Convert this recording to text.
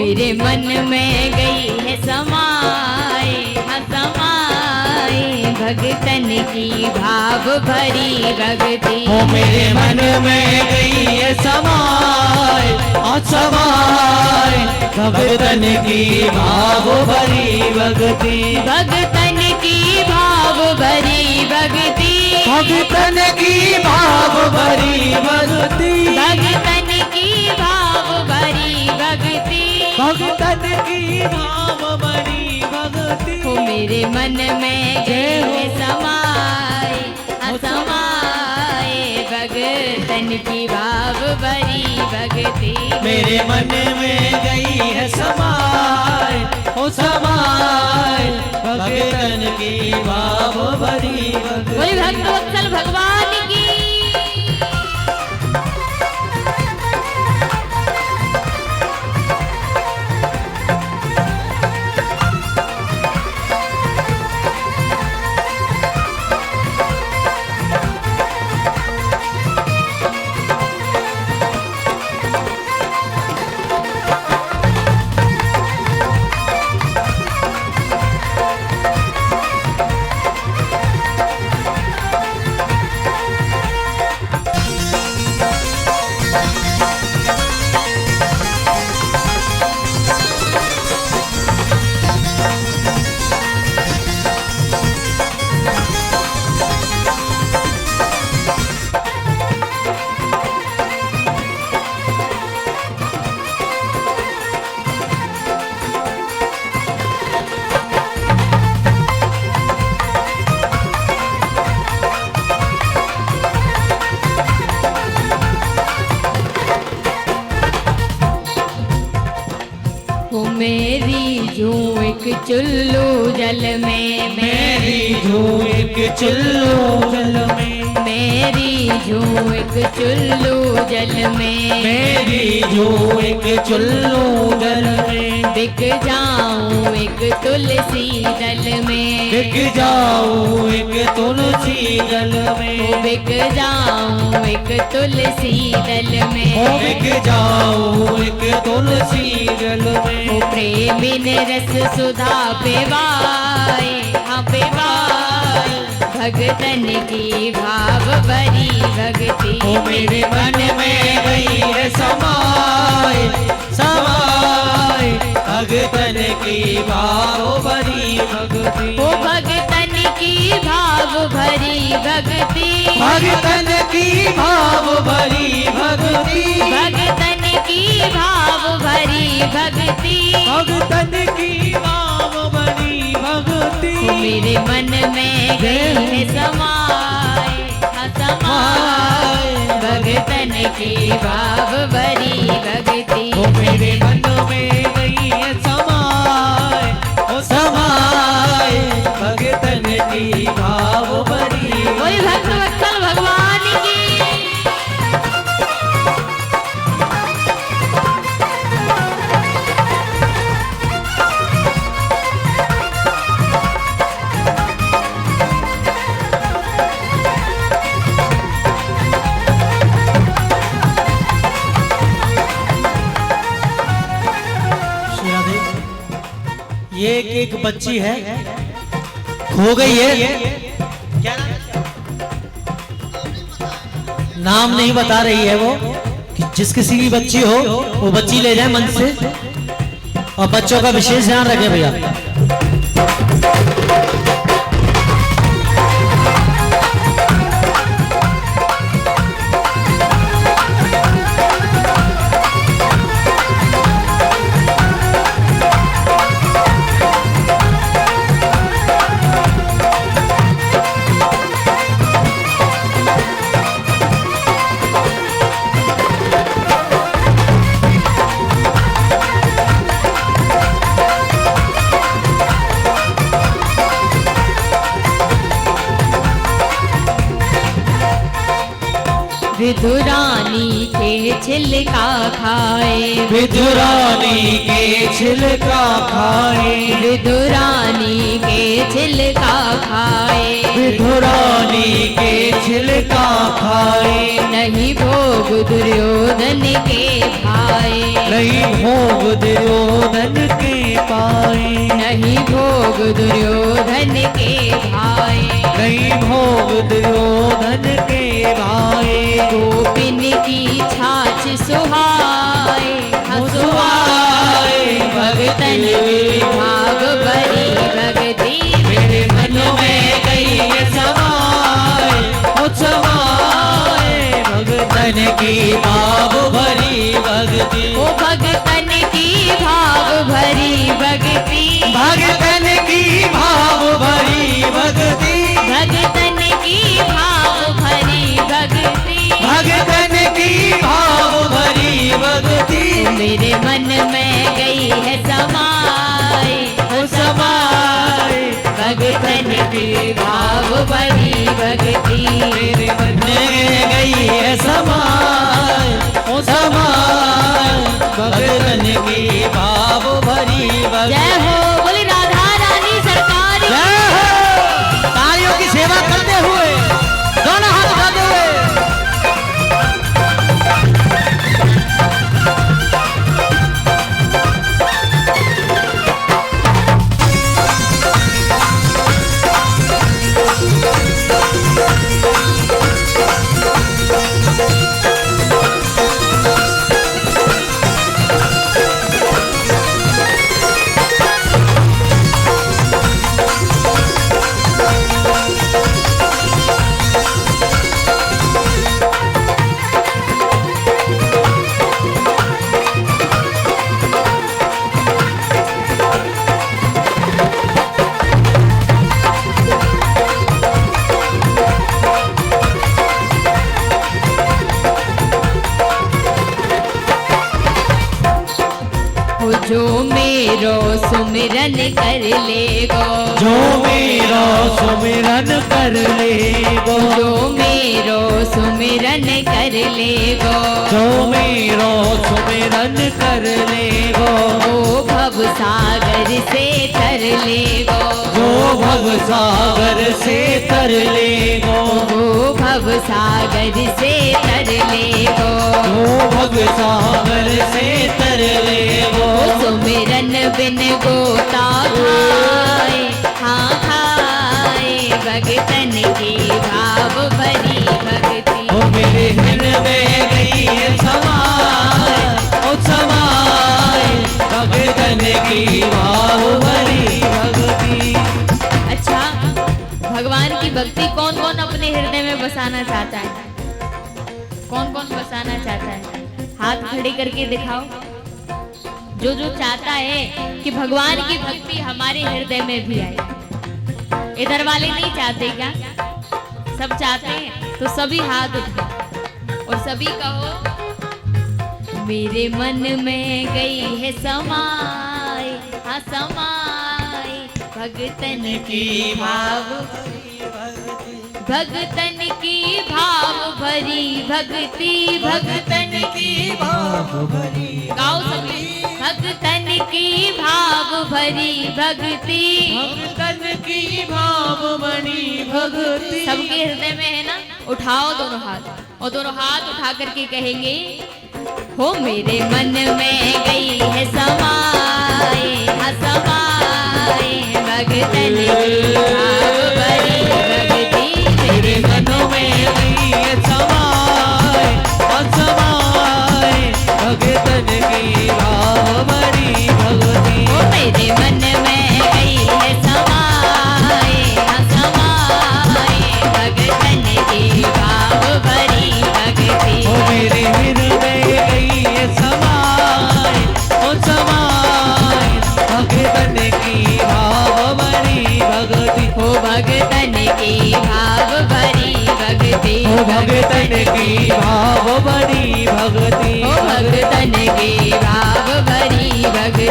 मेरे मन में गई है समाए, हाँ समाए भगतन की भाव भरी भक्ति। वो मेरे मन में गई है समाए, समाए भगतन की भाव भरी भक्ति। भगतन की भाव भरी भक्ति, भगतन की भाव भरी भक्ति। भगतन की भाव भरी भक्ति, भगतन की भाव भरी भक्ति। वो मेरे मन में गए है समाए, समाए भगतन की भाव भरी भक्ति। मेरे मन में गई है समाए, ओ समाए भगतन की भाव भरी भक्ति। वही भक्त वत्सल भगवान की। मेरी जो एक चुल्लू जल में, मेरी जो एक चुल्लू जल में, मेरी जो एक चुल्लू जल में, मेरी जो एक चुल्लू जल में, बिक जाऊं एक तुलसी दल में, बिक जाऊं एक तुलसी दल में, बिक जाऊं एक तुलसी दल में, बिक जाऊं एक तुलसी दल में। प्रेमी ने रस सुधा पेवाए, हाँ पेवाए भगतन की भाव भरी भक्ति। ओ मेरे मन में गई है समाए, समाए भगतन की भाव भरी भक्ति। ओ भगतन की भाव भरी भक्ति, भगतन की भाव भरी भक्ति। भगतन की भाव भरी भक्ति, भगतन की भाव भरी भक्ति। मेरे मन में गई है समाए, हाँ समाए भगतन की भाव भरी भक्ति। ओ मेरे मन में गई है समाए, ओ समाए भगतन की भाव भरी। वही भक्त वत्सल भगवान की। ये एक बच्ची है, खो गई है। क्या नाम नहीं बता रही है वो, कि जिस किसी की बच्ची हो वो बच्ची ले जाए मन से, और बच्चों का विशेष ध्यान रखें भैया। विधुरानी के छिलका खाए, विधुरानी के छिलका खाए, विधुरानी के छिलका खाए, विधुरानी के छिलका खाए। नहीं भोग दुर्योधन के भाए, भाए, नहीं भोग दुर्योधन के पाए, नहीं भोग दुर्योधन के भाए, नहीं भोग दुर्योधन के भाए। गोपिन की छाछ सुहाए, सुहाए भगतन की भाव भरी भगती, मेरे मन में गई है समाए, ओ समाए भगतन की भाव भरी भक्ति, ओ भगतन की भाव भरी भगती, भगतन की भाव भरी भक्ति, भगतन की भाव भरी भगती, भगतन की भाव भरी भक्ति, मेरे मन में गई है समाए, ओ समाए भगतन की भाव भरी भगती, मेरे मन में गई है समाए, ओ समाए भगतन की भाव भरी भक्ति। जय हो बोली राधा रानी सरकार की। जय हो। तालियों की सेवा करते हुए दोनों हाथ उठाते हुए जो मेरो सुमिरन कर लेगो, जो मेरो सुमिरन कर लेगो, जो मेरो सुमिरन कर लेगो, जो मेरो सुमिरन कर लेगो, ओ भव सागर से तर लेगो, जो भव सागर से तर लेगो, ओ भव सागर से तर लेगो, जो भव सागर से तर लेगो, सुमिरन बिन गोता खाए, हाँ खाए भगतन की भाव भरी भक्ति, ओ मेरे मन में गई है समाए, ओ समाए भगतन की भाव भरी भक्ति। अच्छा, भगवान की भक्ति कौन कौन अपने हृदय में बसाना चाहता है? कौन कौन बसाना चाहता है? हाथ खड़े करके दिखाओ। जो जो चाहता है कि भगवान की भक्ति हमारे हृदय में भी आए। इधर वाले नहीं चाहते क्या? सब चाहते हैं तो सभी हाथ उठाओ और सभी कहो, मेरे मन में गई है समाए, हाँ समाए भगतन की भाव, भगतन की भाव भरी भक्ति, भगतन की भाव भरी गाओ सभी, भगतन की भाव भरी भक्ति, भगतन की भाव भरी भक्ति। सबके हृदय में है ना? उठाओ दोनों हाथ और दोनों हाथ उठा करके कहेंगे, हो मेरे मन में गई है समाए, हाँ समाए भगतन की भाव भरी भक्ति, मेरे मनों में गई है समाए, और समाए भगतन की भाव भरी भक्ति। ओ मेरे मन में गई है समाए, हाँ समाए भगतन की भाव भरी भक्ति, ओ मेरे हृदय में गई है समाए, ओ समाए भगतन की भाव भरी भक्ति। हो भगतन की भाव भरी भक्ति, ओ भगतन की भाव भरी भक्ति। हो भगतन की भाव भरी भक्ति।